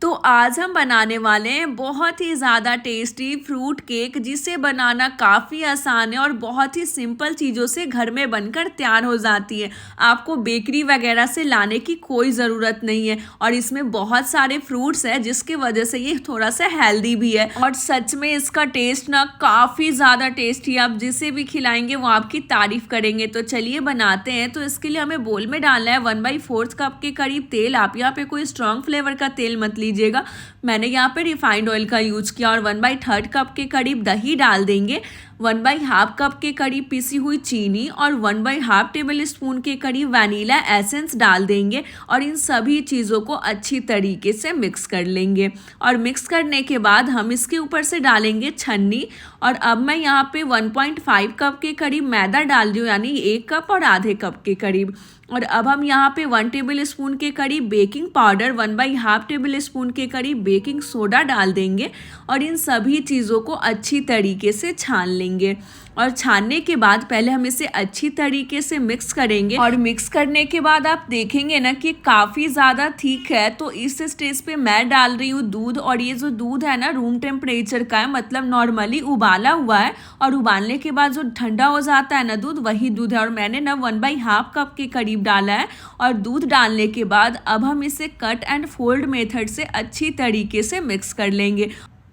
तो आज हम बनाने वाले हैं बहुत ही ज़्यादा टेस्टी फ्रूट केक, जिसे बनाना काफ़ी आसान है और बहुत ही सिंपल चीज़ों से घर में बनकर तैयार हो जाती है। आपको बेकरी वगैरह से लाने की कोई ज़रूरत नहीं है और इसमें बहुत सारे फ्रूट्स हैं, जिसकी वजह से ये थोड़ा सा हेल्दी भी है और सच में इसका टेस्ट ना काफ़ी ज़्यादा टेस्टी है। आप जिसे भी खिलाएंगे वो आपकी तारीफ़ करेंगे। तो चलिए बनाते हैं। तो इसके लिए हमें बोल में डालना है 1/4 कप के करीब तेल। आप यहाँ पे कोई स्ट्रॉन्ग फ्लेवर का तेल मत लीजिएगा, मैंने यहाँ पे रिफाइंड ऑयल का यूज किया। और 1/3 कप के करीब दही डाल देंगे, 1/2 कप के करीब पिसी हुई चीनी और 1/2 टेबल स्पून के करीब वनीला एसेंस डाल देंगे और इन सभी चीज़ों को अच्छी तरीके से मिक्स कर लेंगे। और मिक्स करने के बाद हम इसके ऊपर से डालेंगे छन्नी। और अब मैं यहाँ पे 1.5 कप के करीब मैदा डाल रही हूँ, यानी 1 कप और आधे कप के करीब। और अब हम यहाँ पे 1 टेबल स्पून के करीब बेकिंग पाउडर, 1/2 टेबल स्पून के करीब बेकिंग सोडा डाल देंगे और इन सभी चीज़ों को अच्छी तरीके से छान लेंगे। और छानने के बाद पहले हम इसे अच्छी तरीके से मिक्स करेंगे और मिक्स करने के बाद आप देखेंगे ना कि काफ़ी ज़्यादा थिक है। तो इस स्टेज पे मैं डाल रही हूँ दूध, और ये जो दूध है ना रूम टेम्परेचर का है, मतलब नॉर्मली उबाला हुआ है। और उबालने के बाद जो ठंडा हो जाता है ना दूध, वही दूध है। और मैंने ना 1/2 कप के करीब डाला है। और दूध डालने के बाद अब हम इसे कट एंड फोल्ड मेथड से अच्छी तरीके से मिक्स कर लेंगे।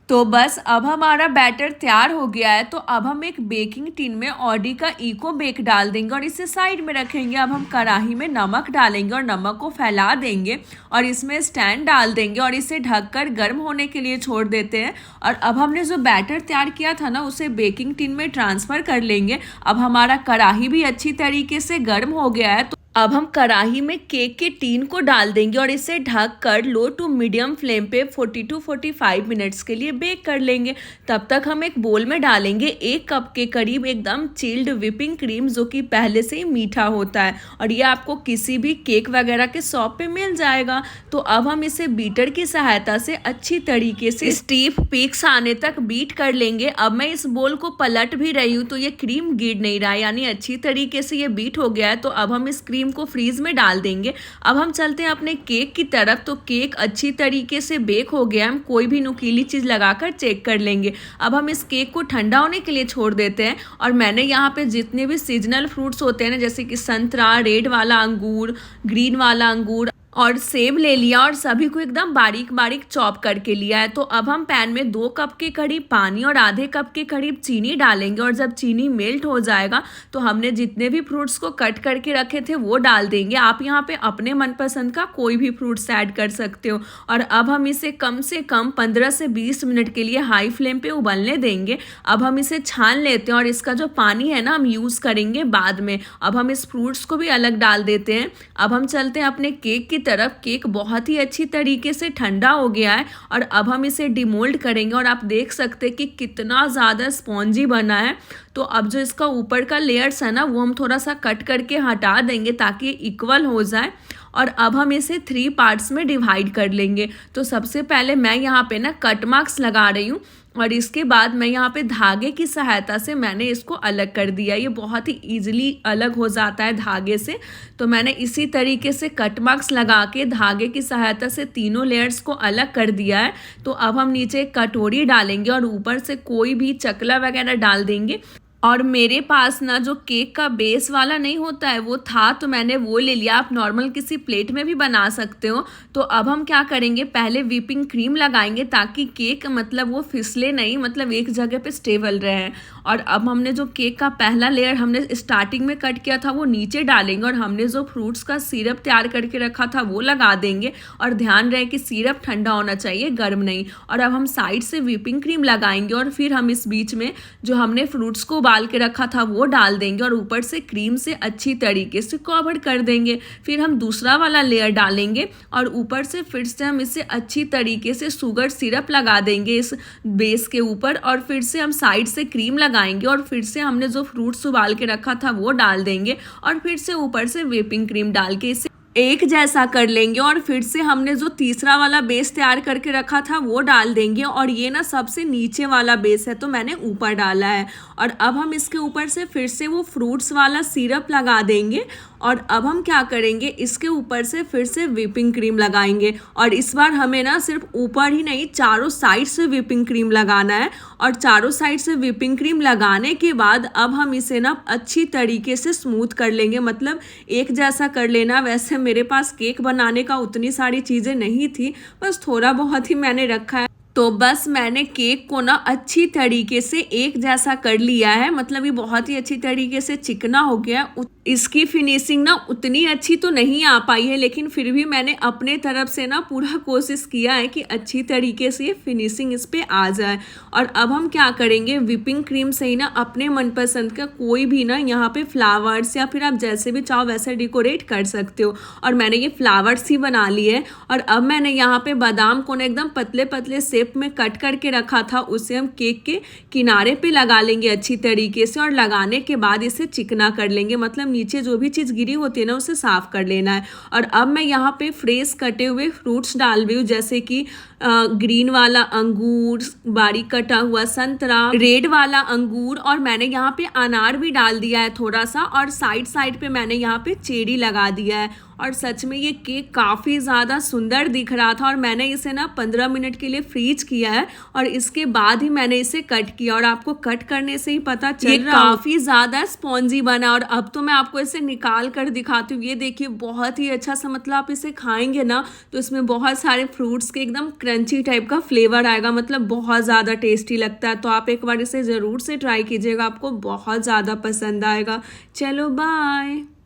तो बस अब हमारा बैटर तैयार हो गया है। तो अब हम एक बेकिंग टिन में ऑडी का इको बेक डाल देंगे और इसे साइड में रखेंगे। अब हम कढ़ाई में नमक डालेंगे और नमक को फैला देंगे और इसमें स्टैंड डाल देंगे और इसे ढककर गर्म होने के लिए छोड़ देते हैं। और अब हमने जो बैटर तैयार किया था ना, उसे बेकिंग टिन में ट्रांसफ़र कर लेंगे। अब हमारा कढ़ाई भी अच्छी तरीके से गर्म हो गया है। तो अब हम कढ़ाई में केक के टीन को डाल देंगे और इसे ढक कर लो टू मीडियम फ्लेम पे 40 to 45 मिनट्स के लिए बेक कर लेंगे। तब तक हम एक बोल में डालेंगे 1 कप के करीब एकदम चिल्ड व्हिपिंग क्रीम, जो कि पहले से ही मीठा होता है और ये आपको किसी भी केक वगैरह के शॉप पे मिल जाएगा। तो अब हम इसे बीटर की सहायता से अच्छी तरीके से स्टीफ पीक्स आने तक बीट कर लेंगे। अब मैं इस बोल को पलट भी रही हूँ तो ये क्रीम गिर नहीं रहा है, यानी अच्छी तरीके से ये बीट हो गया है। तो अब हम इस को फ्रीज में डाल देंगे। अब हम चलते हैं अपने केक की तरफ। तो केक अच्छी तरीके से बेक हो गया, हम कोई भी नुकीली चीज लगाकर चेक कर लेंगे। अब हम इस केक को ठंडा होने के लिए छोड़ देते हैं। और मैंने यहाँ पे जितने भी सीजनल फ्रूट्स होते हैं ना, जैसे कि संतरा, रेड वाला अंगूर, ग्रीन वाला अंगूर और सेब ले लिया और सभी को एकदम बारीक बारीक चॉप करके लिया है। तो अब हम पैन में 2 कप के करीब पानी और आधे कप के करीब चीनी डालेंगे। और जब चीनी मेल्ट हो जाएगा तो हमने जितने भी फ्रूट्स को कट करके रखे थे वो डाल देंगे। आप यहाँ पे अपने मनपसंद का कोई भी फ्रूट्स ऐड कर सकते हो। और अब हम इसे कम से कम 15 से 20 मिनट के लिए हाई फ्लेम पे उबलने देंगे। अब हम इसे छान लेते हैं और इसका जो पानी है ना, हम यूज़ करेंगे बाद में। अब हम इस फ्रूट्स को भी अलग डाल देते हैं। अब हम चलते हैं अपने केक की तरफ। केक बहुत ही अच्छी तरीके से ठंडा हो गया है और अब हम इसे डिमोल्ड करेंगे। और आप देख सकते हैं कि कितना ज़्यादा स्पॉन्जी बना है। तो अब जो इसका ऊपर का लेयर्स है ना, वो हम थोड़ा सा कट करके हटा देंगे ताकि इक्वल हो जाए। और अब हम इसे 3 पार्ट्स में डिवाइड कर लेंगे। तो सबसे पहले मैं यहाँ पे ना कट मार्क्स लगा रही हूँ और इसके बाद मैं यहाँ पे धागे की सहायता से मैंने इसको अलग कर दिया। ये बहुत ही ईजिली अलग हो जाता है धागे से। तो मैंने इसी तरीके से कट मार्क्स लगा के धागे की सहायता से तीनों लेयर्स को अलग कर दिया है। तो अब हम नीचे एक कटोरी डालेंगे और ऊपर से कोई भी चकला वगैरह डाल देंगे। और मेरे पास ना जो केक का बेस वाला नहीं होता है वो था, तो मैंने वो ले लिया। आप नॉर्मल किसी प्लेट में भी बना सकते हो। तो अब हम क्या करेंगे, पहले व्हिपिंग क्रीम लगाएंगे ताकि केक मतलब वो फिसले नहीं, मतलब एक जगह पे स्टेबल रहे। और अब हमने जो केक का पहला लेयर हमने स्टार्टिंग में कट किया था वो नीचे डालेंगे और हमने जो फ्रूट्स का सिरप तैयार करके रखा था वो लगा देंगे। और ध्यान रहे कि सिरप ठंडा होना चाहिए, गर्म नहीं। और अब हम साइड से व्हिपिंग क्रीम लगाएंगे और फिर हम इस बीच में जो हमने फ्रूट्स को उबाल के रखा था वो डाल देंगे और ऊपर से क्रीम से अच्छी तरीके से कवर कर देंगे। फिर हम दूसरा वाला लेयर डालेंगे और ऊपर से फिर से हम इसे अच्छी तरीके से शुगर सिरप लगा देंगे इस बेस के ऊपर। और फिर से हम साइड से क्रीम लगाएंगे और फिर से हमने जो फ्रूट्स उबाल के रखा था वो डाल देंगे और फिर से ऊपर से व्हिपिंग क्रीम डाल के इसे एक जैसा कर लेंगे। और फिर से हमने जो तीसरा वाला बेस तैयार करके रखा था वो डाल देंगे। और ये ना सबसे नीचे वाला बेस है तो मैंने ऊपर डाला है। और अब हम इसके ऊपर से फिर से वो फ्रूट्स वाला सिरप लगा देंगे और अब हम क्या करेंगे, इसके ऊपर से फिर से व्हिपिंग क्रीम लगाएंगे और इस बार हमें ना सिर्फ ऊपर ही नहीं चारों साइड से व्हिपिंग क्रीम लगाना है। और चारों साइड से व्हिपिंग क्रीम लगाने के बाद अब हम इसे ना अच्छी तरीके से स्मूथ कर लेंगे, मतलब एक जैसा कर लेना। वैसे मेरे पास केक बनाने का उतनी सारी चीज़ें नहीं थी, बस थोड़ा बहुत ही मैंने रखा है, तो बस मैंने केक को ना अच्छी तरीके से एक जैसा कर लिया है, मतलब ये बहुत ही अच्छी तरीके से चिकना हो गया। इसकी फिनिशिंग ना उतनी अच्छी तो नहीं आ पाई है, लेकिन फिर भी मैंने अपने तरफ से ना पूरा कोशिश किया है कि अच्छी तरीके से ये फिनिशिंग इस पे आ जाए। और अब हम क्या करेंगे, व्हिपिंग क्रीम से ही ना अपने मनपसंद का कोई भी ना यहाँ पे फ्लावर्स या फिर आप जैसे भी चाहो वैसे डेकोरेट कर सकते हो। और मैंने ये फ्लावर्स ही बना लिए और अब मैंने यहाँ पे बादाम को ना एकदम पतले पतले शेप में कट करके रखा था, उसे हम केक के किनारे पे लगा लेंगे अच्छी तरीके से। और लगाने के बाद इसे चिकना कर लेंगे, मतलब नीचे जो भी चीज़ गिरी होती है ना उसे साफ कर लेना है। और अब मैं यहाँ पे फ्रेश कटे हुए फ्रूट्स डाल रही हूँ, जैसे कि ग्रीन वाला अंगूर, बारीक कटा हुआ संतरा, रेड वाला अंगूर, और मैंने यहाँ पे अनार भी डाल दिया है थोड़ा सा, और साइड साइड पे मैंने यहाँ पे चेरी लगा दिया है। और सच में ये केक काफ़ी ज़्यादा सुंदर दिख रहा था और मैंने इसे ना 15 मिनट के लिए फ्रीज किया है और इसके बाद ही मैंने इसे कट किया। और आपको कट करने से ही पता चल रहा है काफ़ी ज़्यादा स्पॉन्जी बना। और अब तो मैं आपको इसे निकाल कर दिखाती हूँ, ये देखिए बहुत ही अच्छा सा, मतलब आप इसे खाएंगे ना तो इसमें बहुत सारे फ्रूट्स के एकदम क्रंची टाइप का फ्लेवर आएगा, मतलब बहुत ज़्यादा टेस्टी लगता है। तो आप एक बार इसे ज़रूर से ट्राई कीजिएगा, आपको बहुत ज़्यादा पसंद आएगा। चलो बाय।